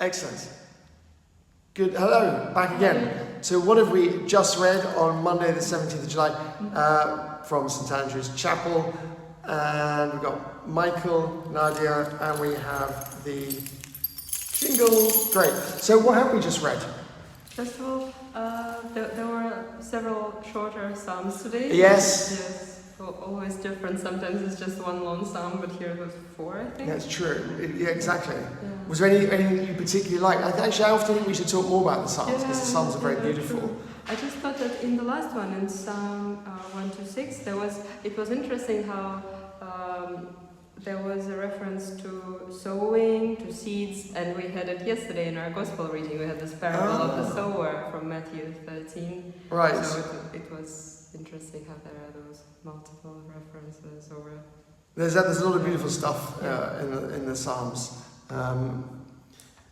Excellent. Good. Hello, back again. So what have we just read on Monday the 17th of July from St Andrew's Chapel? And we've got Michael, Nadia, and we have the jingle. Great. So what have we just read? First of all, there were several shorter psalms today. Yes. Yes. Always different. Sometimes it's just one long psalm, but here it was 4, I think. That's true. Yeah, exactly. Yeah. Was there anything you particularly liked? Actually, I often think we should talk more about the psalms because the psalms are very beautiful. True. I just thought that in the last one, in Psalm 126, it was interesting how there was a reference to sowing, to seeds, and we had it yesterday in our gospel reading. We had this parable of the sower from Matthew 13. Right. So it was interesting how there are those multiple references. There's a lot of beautiful stuff in the Psalms.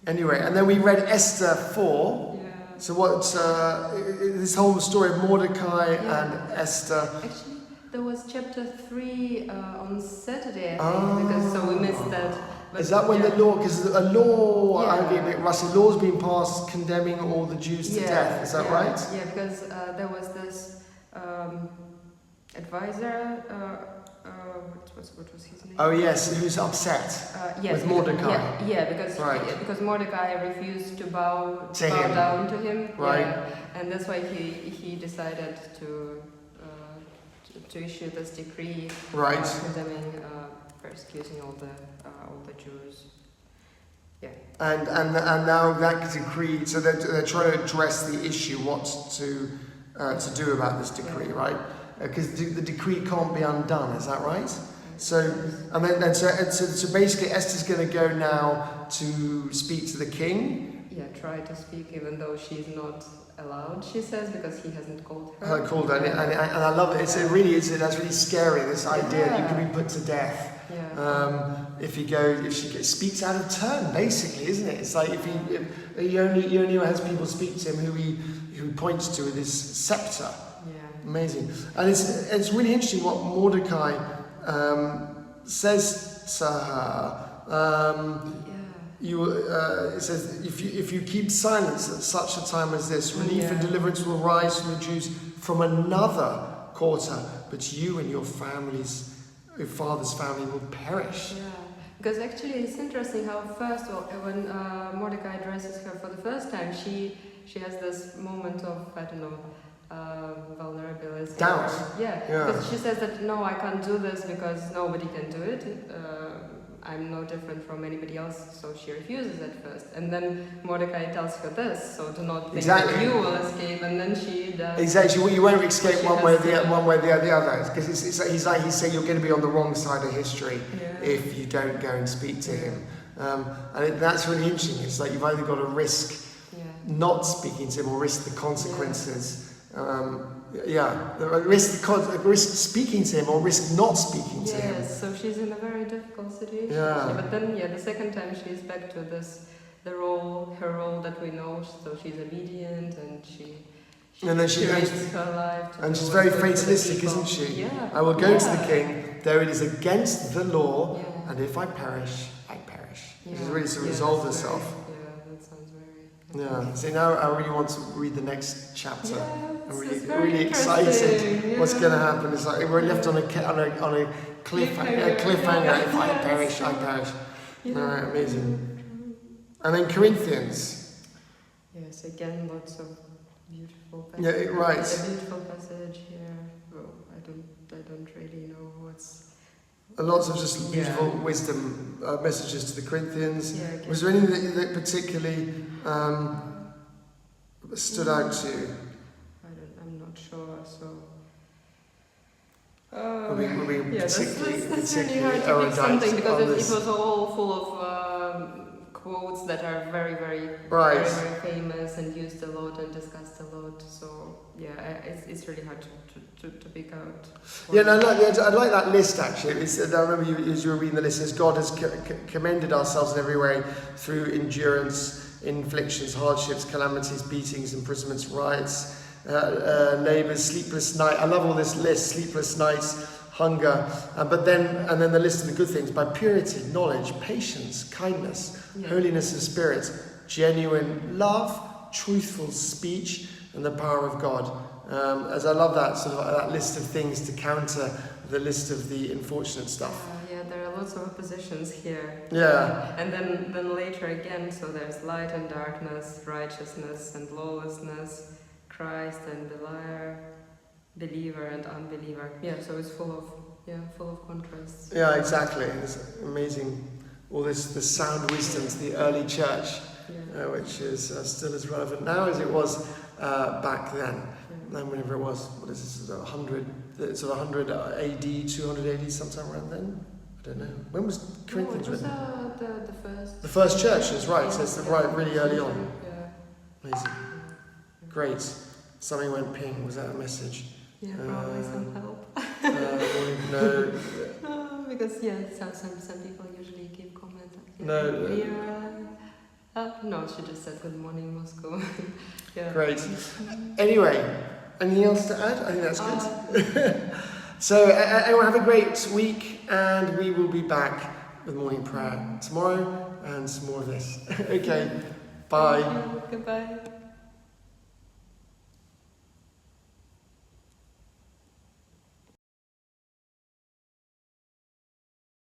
Anyway, and then we read Esther 4. Yeah. So what's this whole story of Mordecai and Esther? Actually, there was chapter 3 on Saturday, I think, because so we missed that. But is that when the law? Because a law, Yeah. I'd be a bit rusty. Law's been passed condemning all the Jews to death. Is that right? Yeah, because there was this advisor. What was his name? Oh yes, who's upset Yes, with Mordecai? Because Mordecai refused to bow him. down to him. Right. Yeah, and that's why he decided to issue this decree. Right. Condemning, persecuting all the Jews. Yeah. And now that decree, so they're trying to address the issue, what to do about this decree, right? Because the decree can't be undone, is that right? So so basically Esther's going to go now to speak to the king. Yeah, try to speak even though she's not allowed, she says, because he hasn't called her. And I love it. That's really scary, this idea that you can be put to death. Yeah. If she speaks out of turn, basically, isn't it? It's like if he only has people speak to him who he points to with his scepter. Yeah. Amazing. And it's really interesting what Mordecai says to her. It says, if you keep silence at such a time as this, relief and deliverance will rise from the Jews from another quarter, but you and your father's family will perish. Yeah, because actually it's interesting how when Mordecai addresses her for the first time, she has this moment of, I don't know, vulnerability. Doubt. Yeah, because she says that, no, I can't do this because nobody can do it. I'm no different from anybody else, so she refuses at first. And then Mordecai tells her this, so do not think that you will escape, and then she does. Exactly, well, you won't escape one way or the other, because he's saying you're going to be on the wrong side of history if you don't go and speak to him. And that's really interesting. It's like you've either got to risk not speaking to him or risk the consequences. Risk speaking to him or risk not speaking to him. Yes, so she's in a very difficult situation. Yeah. But then, the second time she's back to her role that we know. So she's obedient and she risks her life. And she's very fatalistic, isn't she? Yeah. I will go to the king, though it is against the law, and if I perish, I perish. She's really resolved herself. That sounds very. Yeah. See, now I really want to read the next chapter. Yeah, I'm really excited. Yeah. What's going to happen? It's like we're left on a cliffhanger. If I perish, I perish. Yeah. Amazing. And then Corinthians. Yes, again, lots of beautiful passages. Yeah, right. A beautiful passage here. Well, I don't really know what's. Lots of just beautiful wisdom messages to the Corinthians. Yeah, Was there anything that particularly stood out to you? I'm not sure. So. Were we That's really hard particularly to pick something because this? it was all full of quotes that are very, very, Right. very, very famous and used a lot and discussed a lot. So it's really hard to pick out. Yeah, no, I like that list actually. I remember as you were reading the list, it says God has commended ourselves in every way through endurance, inflictions, hardships, calamities, beatings, imprisonments, riots, labours, sleepless night. I love all this list: sleepless nights, hunger, but then the list of the good things: by purity, knowledge, patience, kindness, holiness of spirit, genuine love, truthful speech, and the power of God. As I love that sort of that list of things to counter the list of the unfortunate stuff. Yeah, there are lots of oppositions here. Yeah. And then later again, so there's light and darkness, righteousness and lawlessness, Christ and Beliar, believer and unbeliever. Yeah, so it's full of contrasts. Yeah, exactly. It's amazing. All the sound wisdom to the early church, which is still as relevant now as it was back then. And whenever it was, what is this? 100 AD, 200 AD, sometime around then. I don't know. When was Corinthians written? written? The first. The first church is right. So it's right, really early on. Yeah. Amazing. Great. Something went ping. Was that a message? Yeah, probably some help. No. Because some people usually give comments. No, she just said good morning Moscow. Yeah. Great. Anyway, anything else to add? I think that's good. So everyone have a great week, and we will be back with morning prayer tomorrow and some more of this. Okay. Bye. Goodbye.